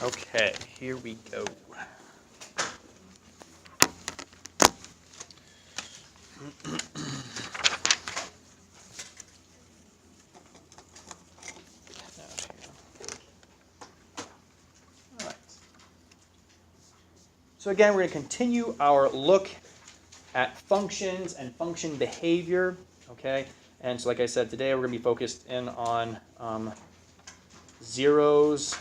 Okay, here we go. All right. So again, we're going to continue our look at functions and function behavior. Okay, and so like I said, today we're going to be focused in on zeros.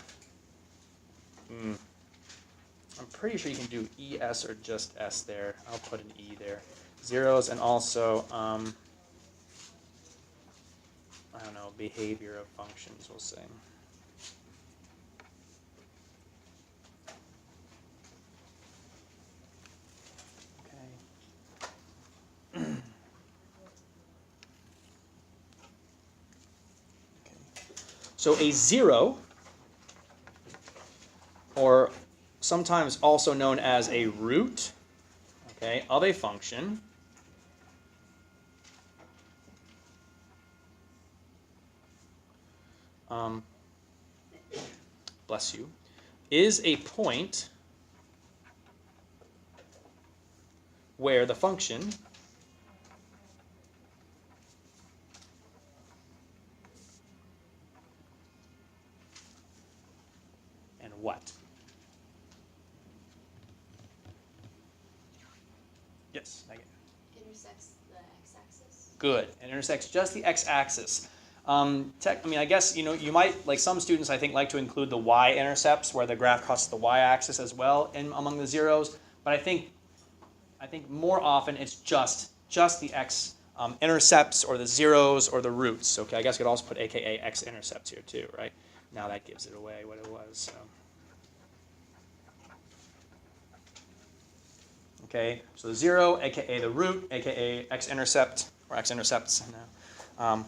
I'm pretty sure you can do ES or just S there. I'll put an E there. Zeros and also, I don't know, behavior of functions, we'll say. Okay. So a zero, or sometimes also known as a root, okay, of a function, bless you, is a point where the function and what? Yes, Megan. Intersects the x-axis. Good. It intersects just the x-axis. I guess you might, like some students, I think, like to include the y-intercepts where the graph crosses the y-axis as well in among the zeros. But I think more often it's just the x intercepts or the zeros or the roots. Okay, I guess you could also put AKA x-intercepts here too, right? Now that gives it away what it was. So. Okay, so the zero, aka the root, aka x-intercept or x-intercepts.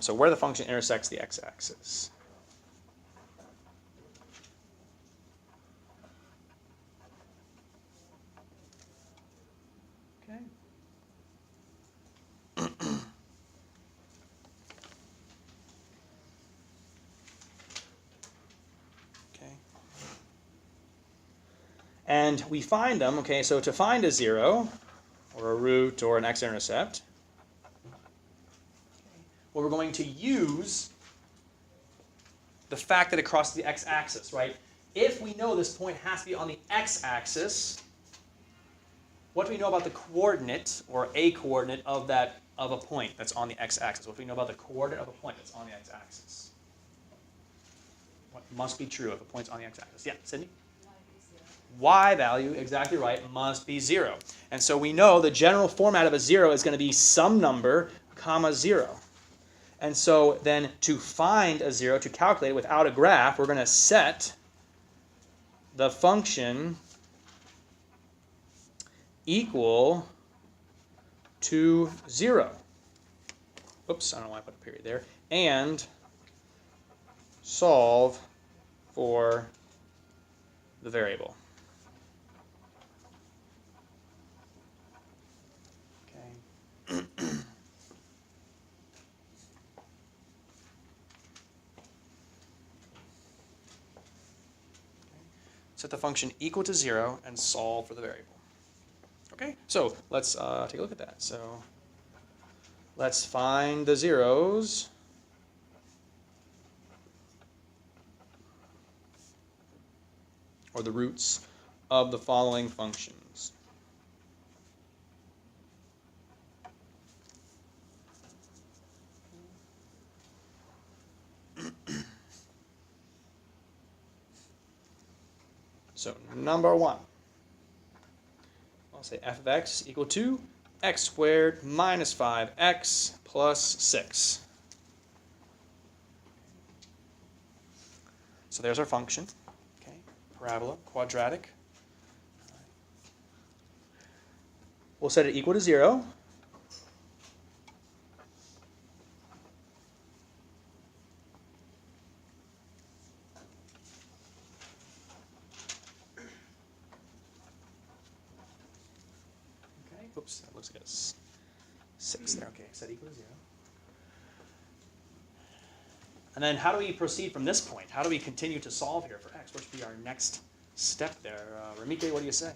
So where the function intersects the x-axis. Okay. Okay. And we find them, okay, so to find a zero, or a root, or an x-intercept, well, we're going to use the fact that it crosses the x-axis, right? If we know this point has to be on the x-axis, what do we know about the coordinate, or a coordinate of a point that's on the x-axis? What do we know about the coordinate of a point that's on the x-axis? What must be true if a point's on the x-axis? Yeah, Sydney? Y value, exactly right, must be 0. And so we know the general format of a 0 is going to be some number, comma 0. And so then to find a 0, to calculate it without a graph, we're going to set the function equal to 0. Oops, I don't know why I put a period there. And solve for the variable. Okay. Set the function equal to 0 and solve for the variable. Okay, so let's take a look at that. So let's find the zeros. Or the roots of the following functions. So number 1, I'll say f of x equal to x squared minus 5x plus 6. So there's our function. Okay, parabola, quadratic. We'll set it equal to 0. Oops, that looks like it's 6 there. Okay, set equal to 0. And then how do we proceed from this point? How do we continue to solve here for x? What should be our next step there. Ramike, what do you say?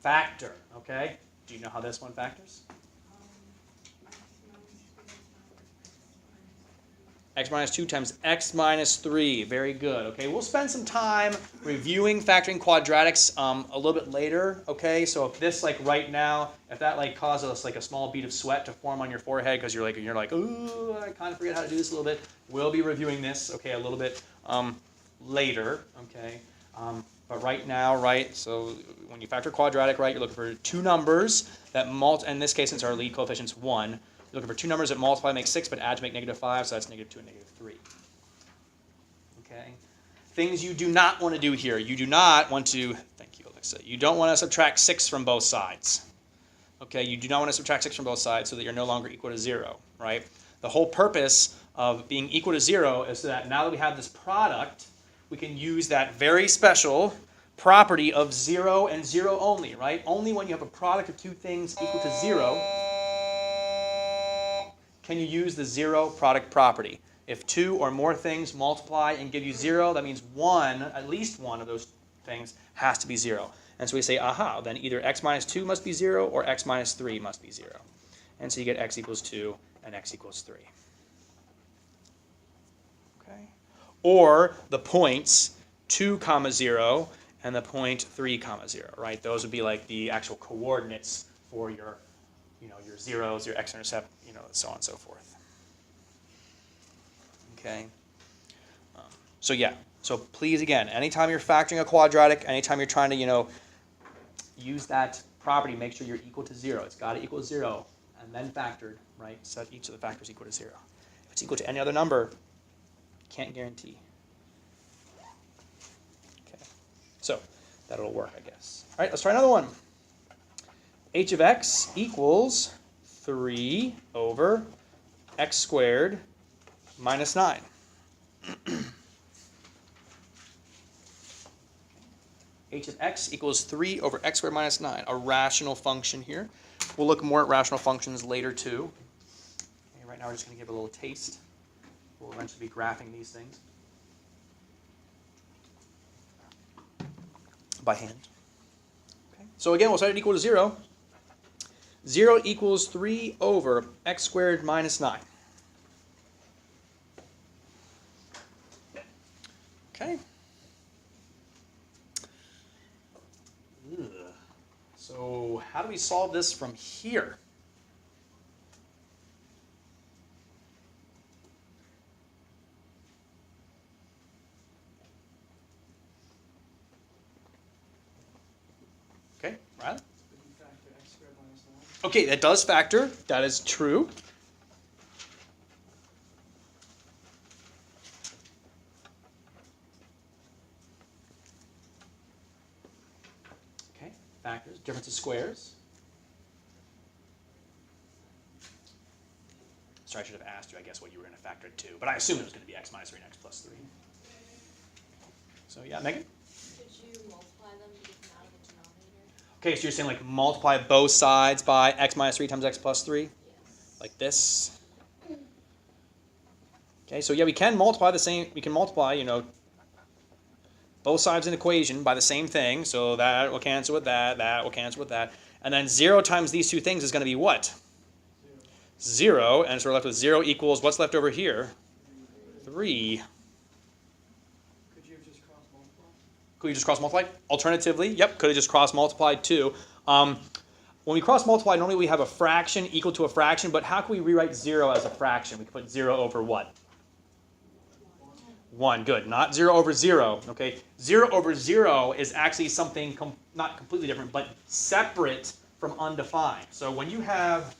Factor, okay. Do you know how this one factors? X minus 2 times x minus 3. Very good. Okay, we'll spend some time reviewing factoring quadratics a little bit later. Okay, so if this right now, if that causes us a small bead of sweat to form on your forehead because you're like, ooh, I kind of forget how to do this a little bit. We'll be reviewing this, okay, a little bit later. Okay, but right now, right? So when you factor quadratic, right, you're looking for two numbers that in this case, since our lead coefficient's 1. You're looking for two numbers that multiply to make 6, but add to make -5, so that's -2 and -3. Okay? Things you do not want to do here. You do not want to, thank you, Alexa, you don't want to subtract 6 from both sides. Okay? You do not want to subtract 6 from both sides so that you're no longer equal to 0, right? The whole purpose of being equal to 0 is so that now that we have this product, we can use that very special property of 0 and 0 only, right? Only when you have a product of two things equal to 0 can you use the 0 product property. If two or more things multiply and give you 0, that means at least one of those things has to be 0. And so we say, aha, then either x minus 2 must be 0 or x minus 3 must be 0. And so you get x equals 2 and x equals 3. Okay? Or the points 2, 0 and the point 3, 0, right? Those would be the actual coordinates for your your zeros, your x-intercept, so on and so forth. Okay. So yeah. So please, again, anytime you're factoring a quadratic, anytime you're trying to, use that property, make sure you're equal to 0. It's got to equal 0 and then factored, right? Set each of the factors equal to 0. If it's equal to any other number, can't guarantee. Okay. So that'll work, I guess. All right, let's try another one. H of x equals 3 over x squared minus 9. H of x equals 3 over x squared minus 9, a rational function here. We'll look more at rational functions later too. Okay, right now we're just going to give a little taste. We'll eventually be graphing these things by hand. Okay. So again, we'll set it equal to 0. 0 equals 3 over x squared minus 9. Okay. Ugh. So how do we solve this from here? Okay, Riley? Okay, that does factor. That is true. Okay, factors, difference of squares. Sorry, I should have asked you, I guess, what you were going to factor it to. But I assumed it was going to be x minus 3 and x plus 3. So yeah, Megan? Could you multiply them to get them out of the denominator? Okay, so you're saying multiply both sides by x minus 3 times x plus 3? Yes. Like this? Okay, so yeah, we can multiply both sides of an equation by the same thing. So that will cancel with that, that will cancel with that. And then 0 times these two things is going to be what? 0. And so we're left with 0 equals, what's left over here? 3. Could you have just cross-multiplied? Could we just cross-multiply? Alternatively, yep, could have just cross-multiplied too. When we cross-multiply, normally we have a fraction equal to a fraction, but how can we rewrite 0 as a fraction? We can put 0 over what? 1, good. Not 0 over 0, okay? 0 over 0 is actually something not completely different, but separate from undefined. So when you have,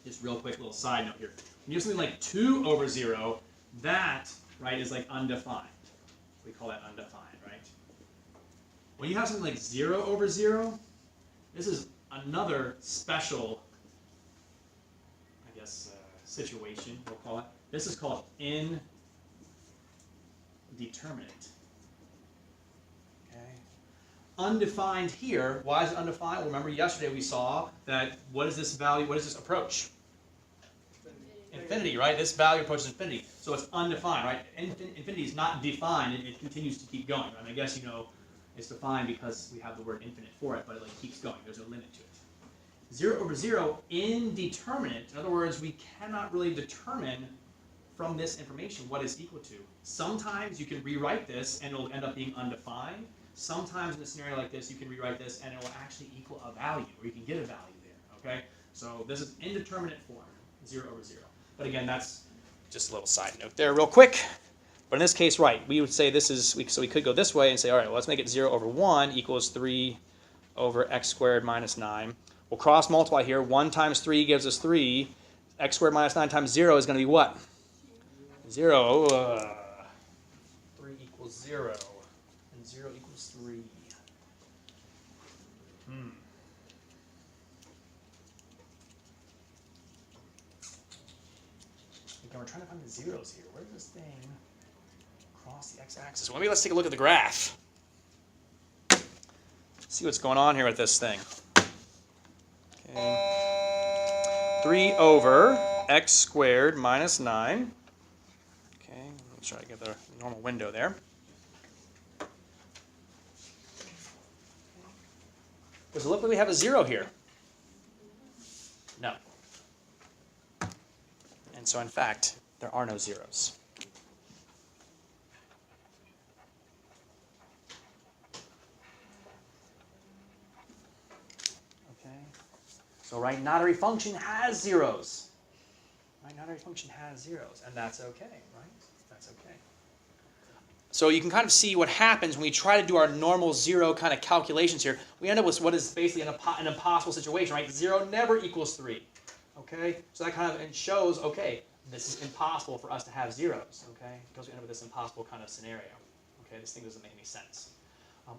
just real quick little side note here, when you have something like 2 over 0, that, right, is undefined. We call that undefined, right? When you have something like 0 over 0, this is another special, I guess, situation, we'll call it. This is called indeterminate. Okay. Undefined here, why is it undefined? Well, remember yesterday we saw that what is this value, what is this approach? Infinity. infinity, right? This value approaches infinity, so it's undefined, right? Infinity is not defined, it continues to keep going. And I guess you know it's defined because we have the word infinite for it, but it like keeps going. There's a limit to it. 0 over 0, indeterminate. In other words, we cannot really determine from this information what is equal to. Sometimes you can rewrite this and it'll end up being undefined. Sometimes in a scenario like this, you can rewrite this and it will actually equal a value, or you can get a value there, okay? So this is indeterminate form, 0 over 0. But again, that's just a little side note there real quick. But in this case, right, we would say this is, so we could go this way and say, all right, well, let's make it 0 over 1 equals 3 over x squared minus 9. We'll cross multiply here. 1 times 3 gives us 3. X squared minus 9 times 0 is going to be what? 0. 3 equals 0. And 0 equals 3. Again, we're trying to find the zeros here. Where does this thing cross the x-axis? Well, let's take a look at the graph. See what's going on here with this thing. Okay. 3 over x squared minus 9. Okay, let's try to get the normal window there. Does it look like we have a 0 here? No. And so, in fact, there are no zeros. Okay. So, right, not every function has zeros. Right, not every function has zeros, and that's okay, right? That's okay. So you can kind of see what happens when we try to do our normal zero kind of calculations here. We end up with what is basically an impossible situation, right? 0 never equals 3. Okay? So that kind of shows, okay, this is impossible for us to have zeros, okay? Because we end up with this impossible kind of scenario. Okay, this thing doesn't make any sense.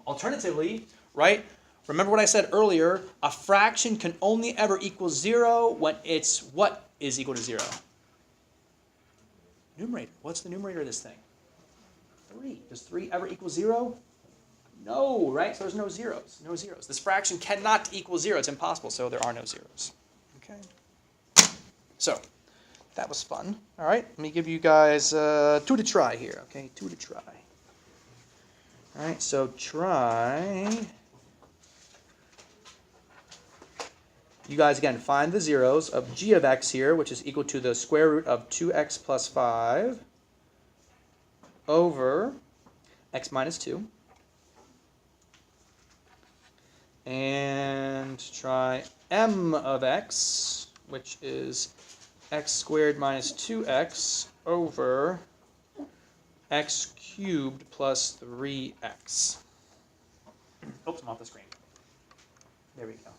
Alternatively, right, remember what I said earlier, a fraction can only ever equal 0 when it's what is equal to 0? Numerator. What's the numerator of this thing? 3. Does 3 ever equal 0? No, right? So there's no zeros. No zeros. This fraction cannot equal 0. It's impossible, so there are no zeros. Okay? So, that was fun. All right, let me give you guys 2 to try here. Okay, 2 to try. All right, so try. You guys, again, find the zeros of g of x here, which is equal to the square root of 2x plus 5 over x minus 2. And try m of x, which is x squared minus 2x over x cubed plus 3x. Oops, I'm off the screen. There we go.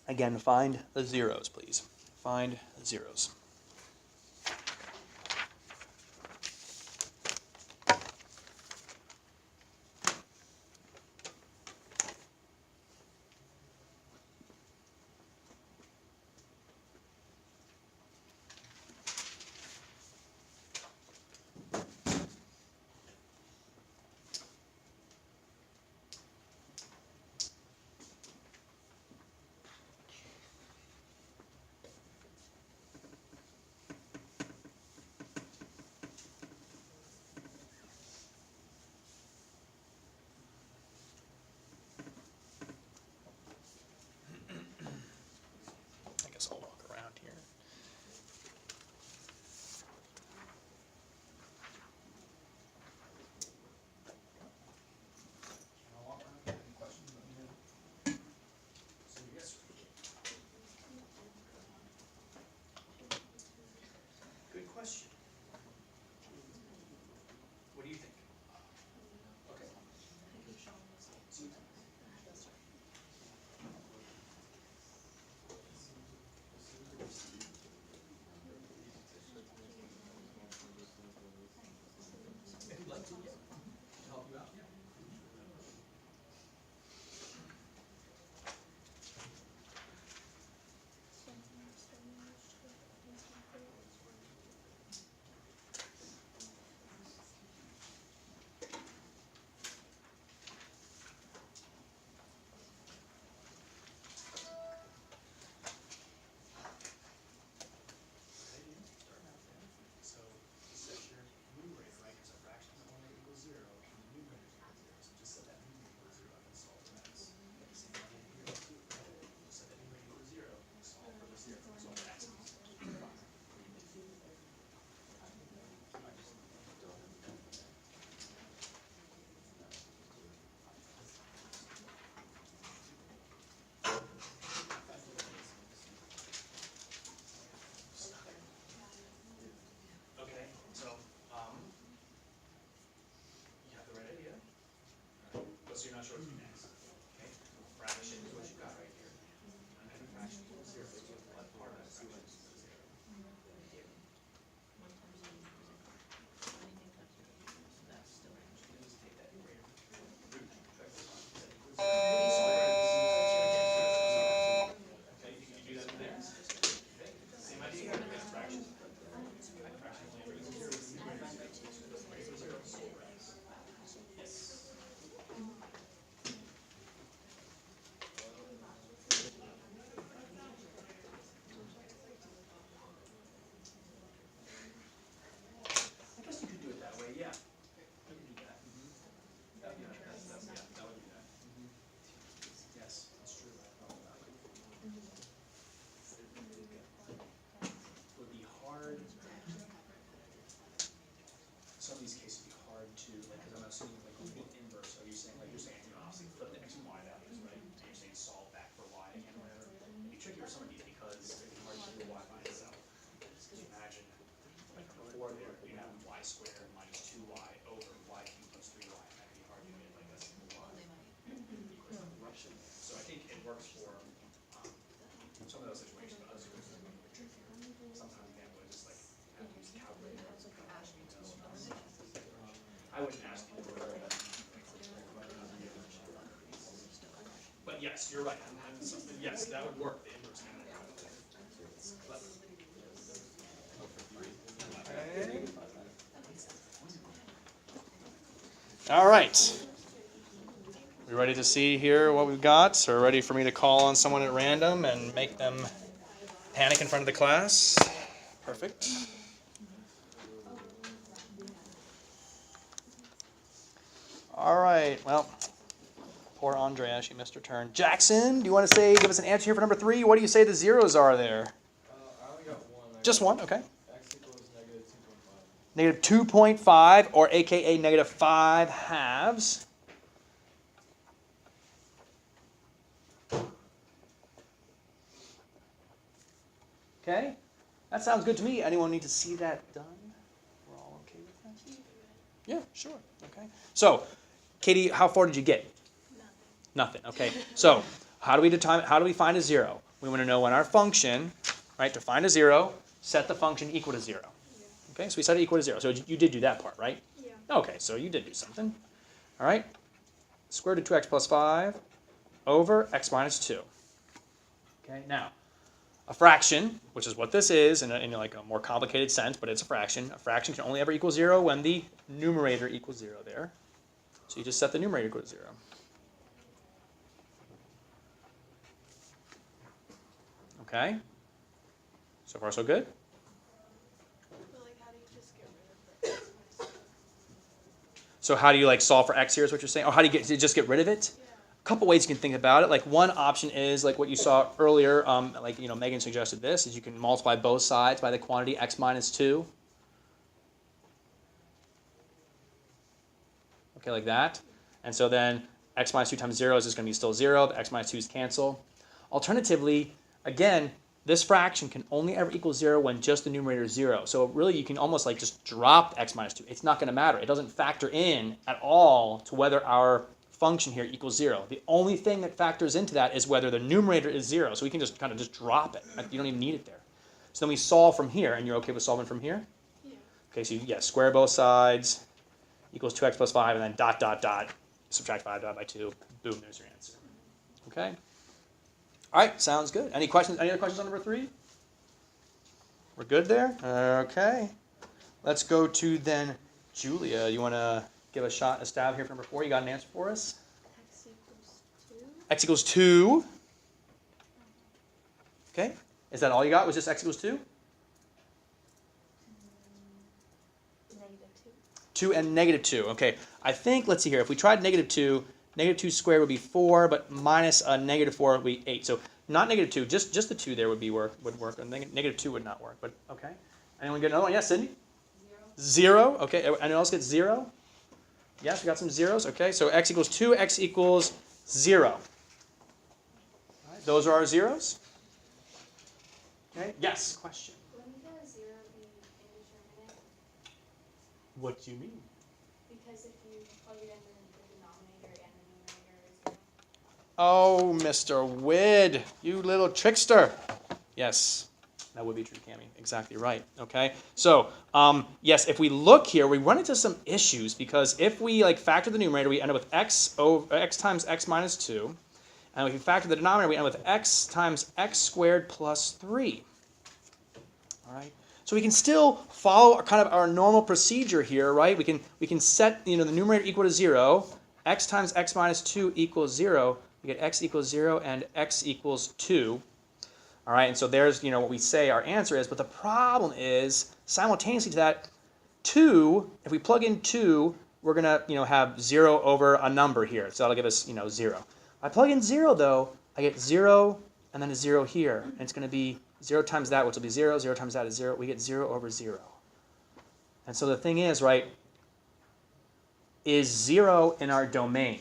Again, find the zeros, please. Find the zeros. squared minus 2y over y cubed plus 3y. And that can be argued like a simple y equals nothing. So I think it works for some of those situations, but other situations are going to be trickier. Sometimes again, we'll just like have to use a calculator. I wouldn't ask you for it. But yes, you're right. Yes, that would work. The inverse kind of. All right. We ready to see here what we've got? So ready for me to call on someone at random and make them panic in front of the class? Perfect. All right. Well, poor Andrea, she missed her turn. Jackson, do you want to give us an answer here for number 3? What do you say the zeros are there? I only got one. Just one, okay. X equals negative 2.5. Negative 2.5, or aka negative 5 halves. Okay, that sounds good to me. Anyone need to see that done? We're all okay with that? Yeah, sure. Okay. So, Katie, how far did you get? Nothing. Okay. So, how do we find a 0? We want to know when our function, right, to find a 0, set the function equal to 0. Okay, so we set it equal to 0. So you did do that part, right? Yeah. Okay, so you did do something. All right. Square root of 2x plus 5 over x minus 2. Okay, now, a fraction, which is what this is in like a more complicated sense, but it's a fraction. A fraction can only ever equal 0 when the numerator equals 0 there. So you just set the numerator equal to 0. Okay? So far, so good? But like, how do you just get rid of the x minus 2? So how do you like solve for x here is what you're saying? Or how do you just get rid of it? Yeah. A couple ways you can think about it. Like one option is like what you saw earlier, Megan suggested this, is you can multiply both sides by the quantity x minus 2. Okay, like that. And so then x minus 2 times 0 is just going to be still 0. The x minus 2's cancel. Alternatively, again, this fraction can only ever equal 0 when just the numerator is 0. So really you can almost like just drop x minus 2. It's not going to matter. It doesn't factor in at all to whether our function here equals 0. The only thing that factors into that is whether the numerator is 0. So we can just kind of just drop it. You don't even need it there. So then we solve from here, and you're okay with solving from here? Yeah. Okay, so square both sides, equals 2x plus 5, and then dot, dot, dot, subtract 5 divided by 2. Boom, there's your answer. Okay? All right, sounds good. Any questions? Any other questions on number 3? We're good there? Okay. Let's go to then Julia. You want to give a stab here for number 4? You got an answer for us? X equals 2. X equals 2. Okay. Is that all you got? Was just x equals 2? Negative 2. 2 and negative 2. Okay. I think, let's see here. If we tried negative 2 squared would be 4, but minus a negative 4 would be 8. So not negative 2, just the 2 there would work. And negative 2 would not work. But okay. Anyone get another one? Yes, Cindy? 0. Okay. Anyone else get 0? Yes, we got some zeros. Okay. So x equals 2, x equals 0. All right. Those are our zeros. Okay. Yes. Question. Wouldn't the 0 be indeterminate? What do you mean? Because if you plug it in the denominator and the numerator is 0. Oh, Mr. Wid, you little trickster. Yes, that would be true, Cammie. Exactly right. Okay. So, yes, if we look here, we run into some issues because if we factor the numerator, we end up with x times x minus 2. And if we factor the denominator, we end up with x times x squared plus 3. All right. So we can still follow kind of our normal procedure here, right? We can set the numerator equal to 0. X times x minus 2 equals 0. We get x equals 0 and x equals 2. All right, and so there's what we say our answer is. But the problem is, simultaneously to that, 2, if we plug in 2, we're going to have 0 over a number here. So that'll give us 0. If I plug in 0, though, I get 0 and then a 0 here. And it's going to be 0 times that, which will be 0. 0 times that is 0. We get 0 over 0. And so the thing is, right, is 0 in our domain?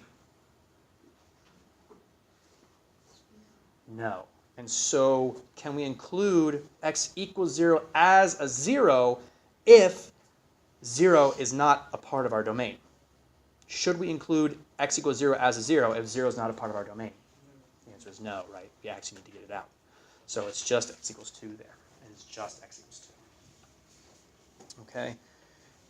No. And so can we include x equals 0 as a 0 if 0 is not a part of our domain. Should we include x equals 0 as a 0 if 0 is not a part of our domain? The answer is no, right? We actually need to get it out. So it's just x equals 2 there, and it's just x equals 2. Okay?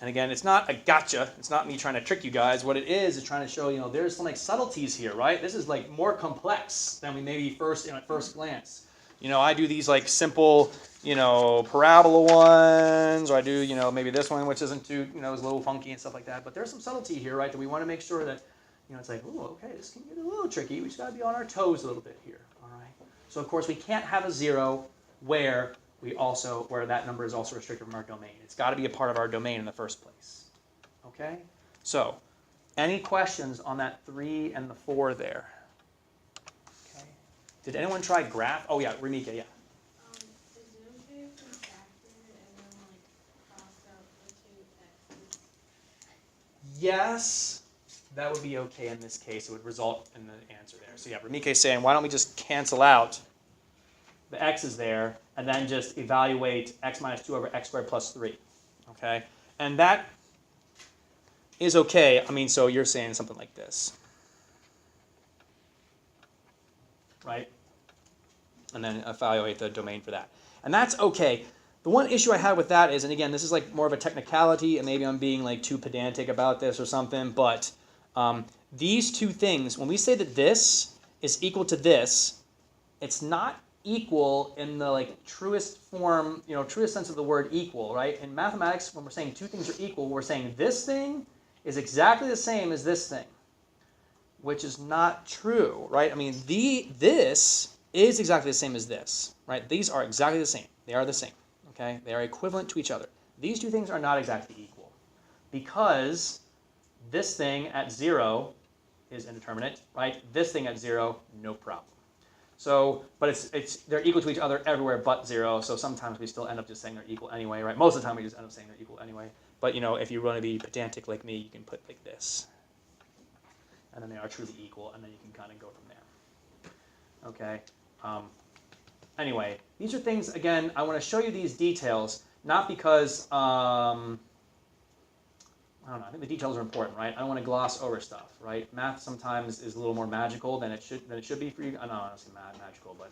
And again, it's not a gotcha. It's not me trying to trick you guys. What it is trying to show, there's some like subtleties here, right? This is like more complex than we maybe at first glance. I do these like simple, parabola ones, or I do, maybe this one, which isn't too, is a little funky and stuff like that. But there's some subtlety here, right, that we want to make sure that, it's like, ooh, okay, this can get a little tricky. We just got to be on our toes a little bit here, all right? So, of course, we can't have a 0 where that number is also restricted from our domain. It's got to be a part of our domain in the first place. Okay? So, any questions on that 3 and the 4 there? Okay. Did anyone try graph? Oh, yeah, Ramika, yeah. Is it okay if we factor and then cross out the two x's? Yes, that would be okay in this case. It would result in the answer there. So, yeah, Ramika is saying, why don't we just cancel out the x's there, and then just evaluate x minus 2 over x squared plus 3, okay? And that is okay. I mean, so you're saying something like this, right? And then evaluate the domain for that. And that's okay. The one issue I had with that is, and again, this is like more of a technicality, and maybe I'm being like too pedantic about this or something, but these two things, when we say that this is equal to this, it's not equal in the like truest form, truest sense of the word equal, right? In mathematics, when we're saying two things are equal, we're saying this thing is exactly the same as this thing, which is not true, right? I mean, this is exactly the same as this, right? These are exactly the same. They are the same, okay? They are equivalent to each other. These two things are not exactly equal because this thing at 0 is indeterminate, right? This thing at 0, no problem. So, but they're equal to each other everywhere but 0, so sometimes we still end up just saying they're equal anyway, right? Most of the time we just end up saying they're equal anyway. But, if you want to be pedantic like me, you can put like this. And then they are truly equal, and then you can kind of go from there. Okay? Anyway, these are things, again, I want to show you these details, not because, I don't know, I think the details are important, right? I don't want to gloss over stuff, right? Math sometimes is a little more magical than it should be for you. I don't know, honestly, magical, but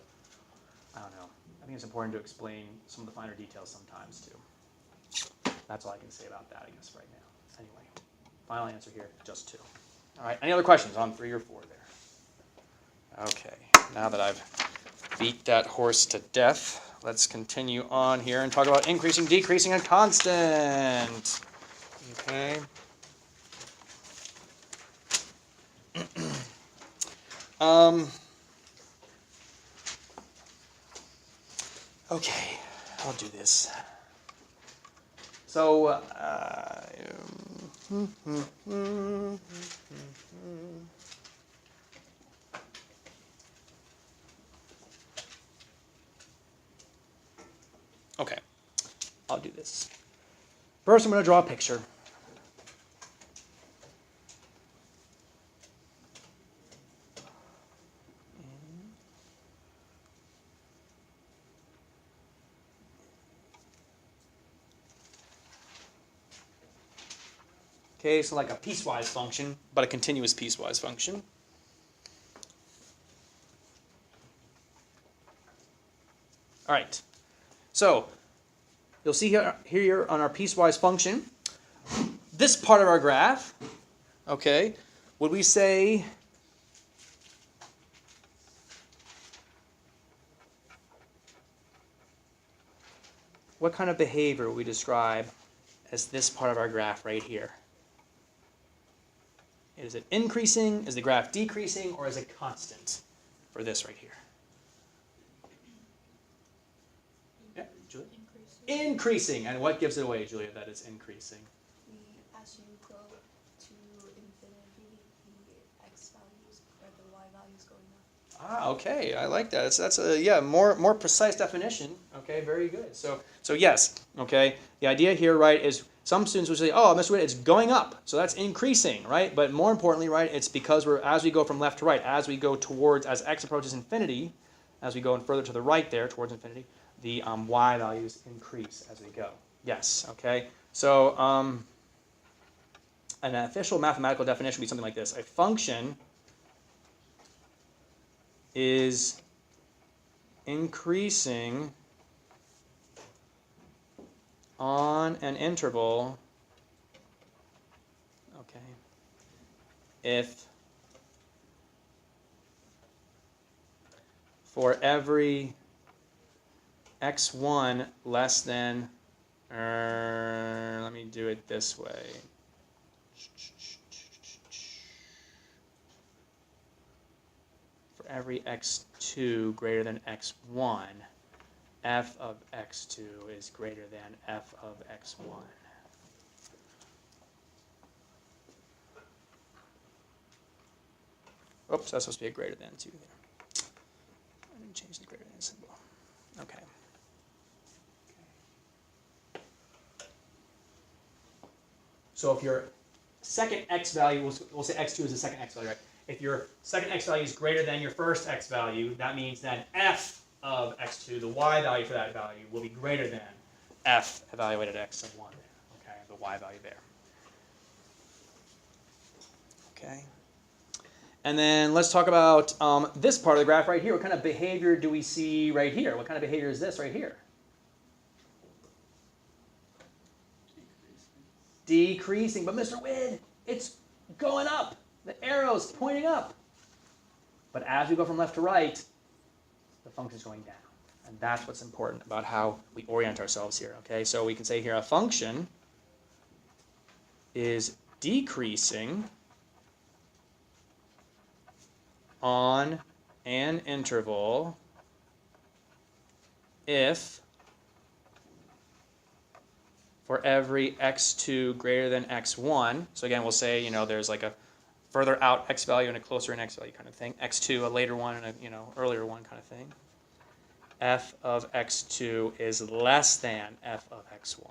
I don't know. I think it's important to explain some of the finer details sometimes, too. That's all I can say about that, I guess, right now. Anyway, final answer here, just 2. All right, any other questions on 3 or 4 there? Okay, now that I've beat that horse to death, let's continue on here and talk about increasing, decreasing, and constant. Okay. Okay, I'll do this. So, okay, I'll do this. First, I'm going to draw a picture. Okay, so like a piecewise function, but a continuous piecewise function. All right, so you'll see here on our piecewise function, this part of our graph, okay, would we say what kind of behavior would we describe as this part of our graph right here? Is it increasing? Is the graph decreasing? Or is it constant for this right here? Yeah, Julia? Increasing. And what gives it away, Julia, that it's increasing? As you go to infinity, the x values or the y values going up. Ah, okay. I like that. That's a more precise definition. Okay, very good. So yes, okay. The idea here, right, is some students will say, oh, Mr. Witt, it's going up, so that's increasing, right? But more importantly, right, it's because as we go from left to right, as we go towards, as x approaches infinity, as we go further to the right there, towards infinity, the y values increase as we go. Yes, okay? So an official mathematical definition would be something like this. A function is increasing on an interval, okay, if for every x1 less than, let me do it this way. For every x2 greater than x1, f of x2 is greater than f of x1. Oops, that's supposed to be a greater than too there. I didn't change the greater than symbol. Okay. So if your second x value, we'll say x2 is the second x value, right? If your second x value is greater than your first x value, that means that f of x2, the y value for that value, will be greater than f evaluated x of 1. Okay, the y value there. Okay. And then let's talk about this part of the graph right here. What kind of behavior do we see right here? What kind of behavior is this right here? Decreasing. But Mr. Wynn, it's going up. The arrow's pointing up. But as we go from left to right, the function's going down. And that's what's important about how we orient ourselves here. Okay, so we can say here a function is decreasing on an interval if for every x2 greater than x1, so again we'll say, you know, there's like a further out x value and a closer in x value kind of thing, x2 a later one and a, you know, earlier one kind of thing, f of x2 is less than f of x1.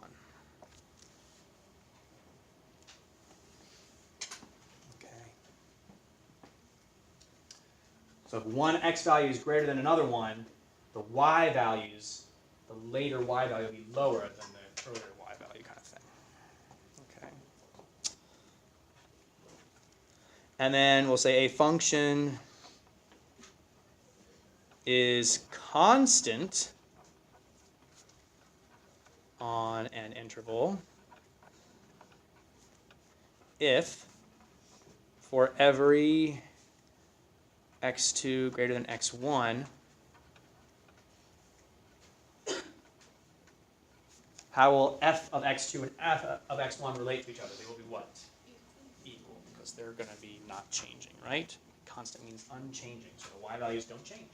So if one x value is greater than another one, the y values, the later y value will be lower than the earlier y value kind of thing. Okay. And then we'll say a function is constant on an interval if for every x2 greater than x1, how will f of x2 and f of x1 relate to each other? They will be what? Equal, because they're going to be not changing, right? Constant means unchanging, so the y values don't change.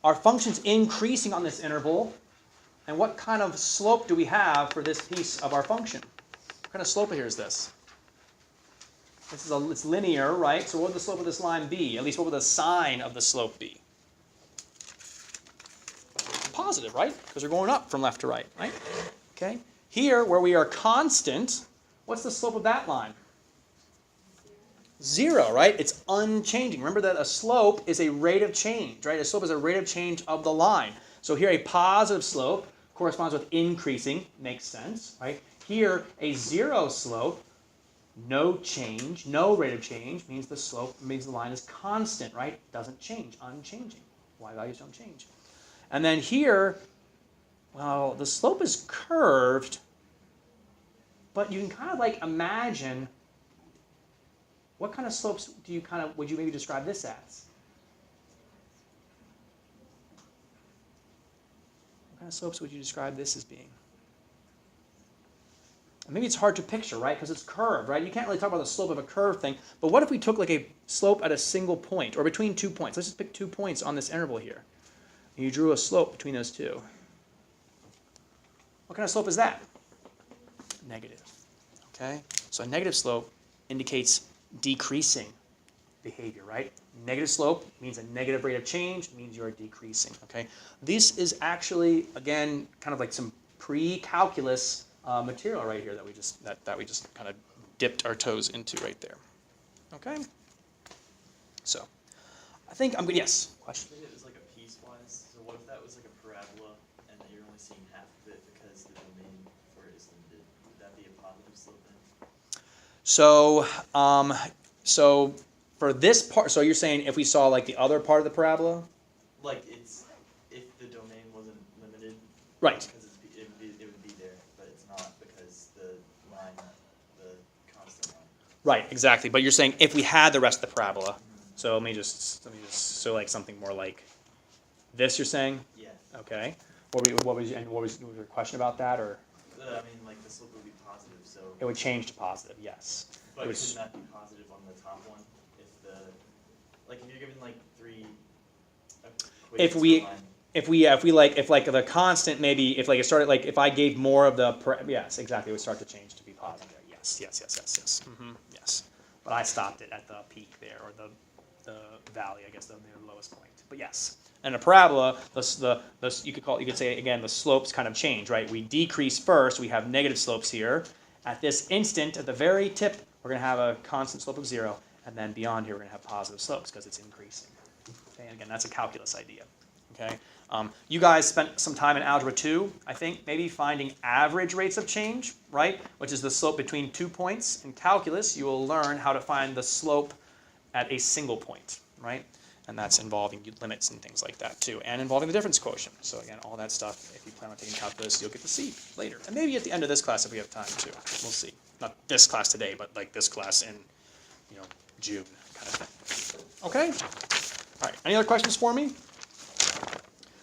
Our function's increasing on this interval, and what kind of slope do we have for this piece of our function? What kind of slope here is this? It's linear, right? So what would the slope of this line be? At least what would the sign of the slope be? Positive, right? Because we're going up from left to right, right? Okay. Here, where we are constant, what's the slope of that line? 0, right? It's unchanging. Remember that a slope is a rate of change, right? A slope is a rate of change of the line. So here a positive slope corresponds with increasing, makes sense, right? Here a 0 slope, no change, no rate of change, means the slope, means the line is constant, right? Doesn't change, unchanging. Y values don't change. And then here, well, the slope is curved, but you can kind of like imagine. What kind of slopes do you would you maybe describe this as? What kind of slopes would you describe this as being? And maybe it's hard to picture, right? Because it's curved, right? You can't really talk about the slope of a curved thing. But what if we took like a slope at a single point or between 2 points? Let's just pick 2 points on this interval here. And you drew a slope between those two. What kind of slope is that? Negative. Okay? So a negative slope indicates decreasing behavior, right? Negative slope means a negative rate of change, means you're decreasing, okay? This is actually, again, kind of like some pre-calculus material right here that we just kind of dipped our toes into right there, okay? So I think I'm good. Yes. Question. I think it was like a piecewise. So what if that was like a parabola and that you're only seeing half of it because the domain for it is limited? Would that be a positive slope then? So, so for this part, so you're saying if we saw like the other part of the parabola, Like it's if the domain wasn't limited, right? because it would be there, but it's not because the line, the constant line. Right, exactly. But you're saying if we had the rest of the parabola, so let me just so like something more like this. You're saying, Yeah. okay. What was your question about that, or I mean, like the slope would be positive, so. it would change to positive? Yes. But It was- couldn't that be positive on the top one if the, like if you're given like three If equations we- for line, if like the constant maybe if like it started like if I gave more of the yes, exactly, it would start to change to be positive. Yes. Yes. But I stopped it at the peak there, or the valley, I guess, the lowest point. But yes, and a parabola, you could say again, the slopes kind of change, right? We decrease first. We have negative slopes here. At this instant, at the very tip, we're going to have a constant slope of 0, and then beyond here, we're going to have positive slopes because it's increasing. Okay, and again, that's a calculus idea. Okay, you guys spent some time in Algebra 2, I think, maybe finding average rates of change, right? Which is the slope between 2 points. In calculus, you will learn how to find the slope at a single point, right? And that's involving limits and things like that too, and involving the difference quotient. So again, all that stuff, if you plan on taking calculus, you'll get to see later. And maybe at the end of this class if we have time too. We'll see. Not this class today, but like this class in, June kind of thing. Okay? All right, any other questions for me?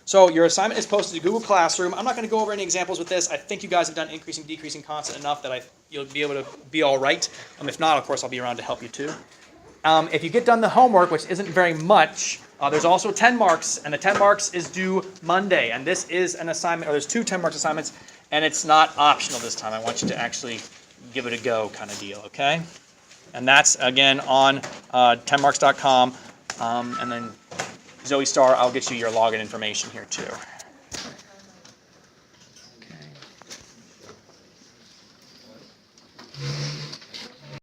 So your assignment is posted to Google Classroom. I'm not going to go over any examples with this. I think you guys have done increasing, decreasing constant enough that you'll be able to be all right. If not, of course, I'll be around to help you too. If you get done the homework, which isn't very much, there's also TenMarks, and the TenMarks is due Monday. And this is an assignment, or there's 2 TenMarks assignments, and it's not optional this time. I want you to actually give it a go kind of deal, okay? And that's, again, on TenMarks.com. And then Zoe Star, I'll get you your login information here too.